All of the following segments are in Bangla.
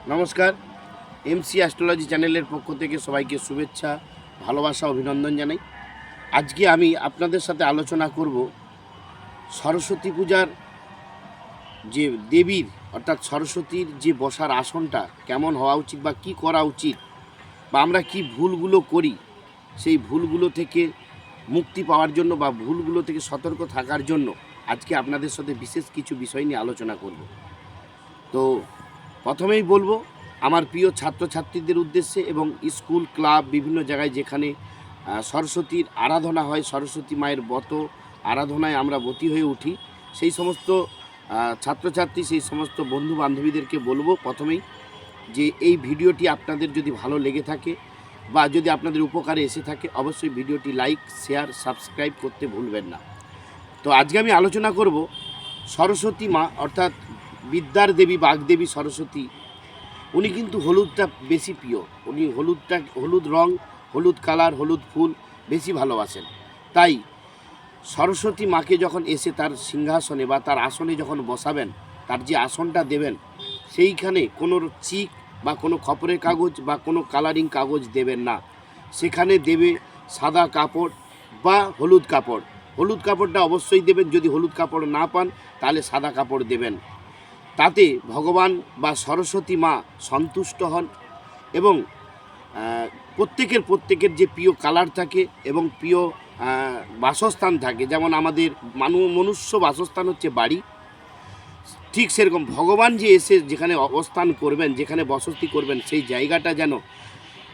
নমস্কার, এমসি অ্যাস্ট্রোলজি চ্যানেলের পক্ষ থেকে সবাইকে শুভেচ্ছা, ভালোবাসা, অভিনন্দন জানাই। আজকে আমি আপনাদের সাথে আলোচনা করব সরস্বতী পূজার যে দেবীর অর্থাৎ সরস্বতীর যে বসার আসনটা কেমন হওয়া উচিত বা কী করা উচিত, বা আমরা কি ভুলগুলো করি, সেই ভুলগুলো থেকে মুক্তি পাওয়ার জন্য বা ভুলগুলো থেকে সতর্ক থাকার জন্য আজকে আপনাদের সাথে বিশেষ কিছু বিষয় নিয়ে আলোচনা করব। তো প্রথমেই বলবো আমার প্রিয় ছাত্রছাত্রীদের উদ্দেশ্যে এবং স্কুল, ক্লাব, বিভিন্ন জায়গায় যেখানে সরস্বতীর আরাধনা হয়, সরস্বতী মায়ের ব্রত আরাধনায় আমরা ব্রতী হয়ে উঠি, সেই সমস্ত ছাত্রছাত্রী, সেই সমস্ত বন্ধু বান্ধবীদেরকে বলবো প্রথমেই যে এই ভিডিওটি আপনাদের যদি ভালো লেগে থাকে বা যদি আপনাদের উপকারে এসে থাকে, অবশ্যই ভিডিওটি লাইক, শেয়ার, সাবস্ক্রাইব করতে ভুলবেন না। তো আজকে আমি আলোচনা করব সরস্বতী মা অর্থাৎ বিদ্যার দেবী, বাগদেবী সরস্বতী। উনি কিন্তু হলুদটা বেশি প্রিয়। উনি হলুদ রং, হলুদ কালার, হলুদ ফুল বেশি ভালোবাসেন। তাই সরস্বতী মাকে যখন এসে তার সিংহাসনে বা তার আসনে যখন বসাবেন, তার যে আসনটা দেবেন, সেইখানে কোনো চিক বা কোনো খবরের কাগজ বা কোনো কালারিং কাগজ দেবেন না। সেখানে দেবে সাদা কাপড় বা হলুদ কাপড়। হলুদ কাপড়টা অবশ্যই দেবেন, যদি হলুদ কাপড় না পান তাহলে সাদা কাপড় দেবেন। তাতে ভগবান বা সরস্বতী মা সন্তুষ্ট হন এবং প্রত্যেকের যে প্রিয় কালার থাকে এবং প্রিয় বাসস্থান থাকে, যেমন আমাদের মনুষ্য বাসস্থান হচ্ছে বাড়ি, ঠিক সেরকম ভগবান যে এসে যেখানে অবস্থান করবেন, যেখানে বসতি করবেন, সেই জায়গাটা যেন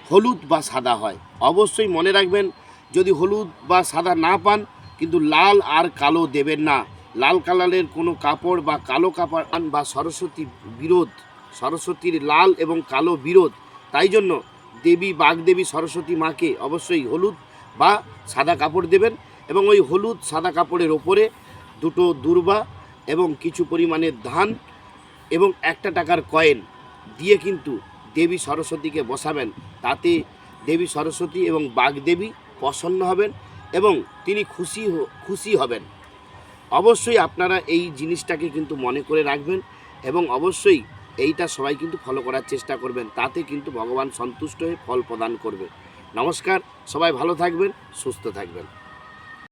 হলুদ বা সাদা হয়। অবশ্যই মনে রাখবেন, যদি হলুদ বা সাদা না পান কিন্তু লাল আর কালো দেবেন না। লাল কালারের কোনো কাপড় বা কালো কাপড় বা সরস্বতী বিরোধ, সরস্বতীর লাল এবং কালো বিরোধ। তাই জন্য দেবী, বাগদেবী সরস্বতী মাকে অবশ্যই হলুদ বা সাদা কাপড় দেবেন এবং ওই হলুদ সাদা কাপড়ের ওপরে দুটো দূর্বা এবং কিছু পরিমাণের ধান এবং 1 টাকার কয়েন দিয়ে কিন্তু দেবী সরস্বতীকে বসাবেন। তাতে দেবী সরস্বতী এবং বাগদেবী প্রসন্ন হবেন এবং তিনি খুশি হবেন। অবশ্যই আপনারা এই জিনিসটাকে কিন্তু মনে করে রাখবেন এবং অবশ্যই এইটা সবাই কিন্তু ফলো করার চেষ্টা করবেন। তাতে কিন্তু ভগবান সন্তুষ্ট হয়ে ফল প্রদান করবে। নমস্কার, সবাই ভালো থাকবেন, সুস্থ থাকবেন।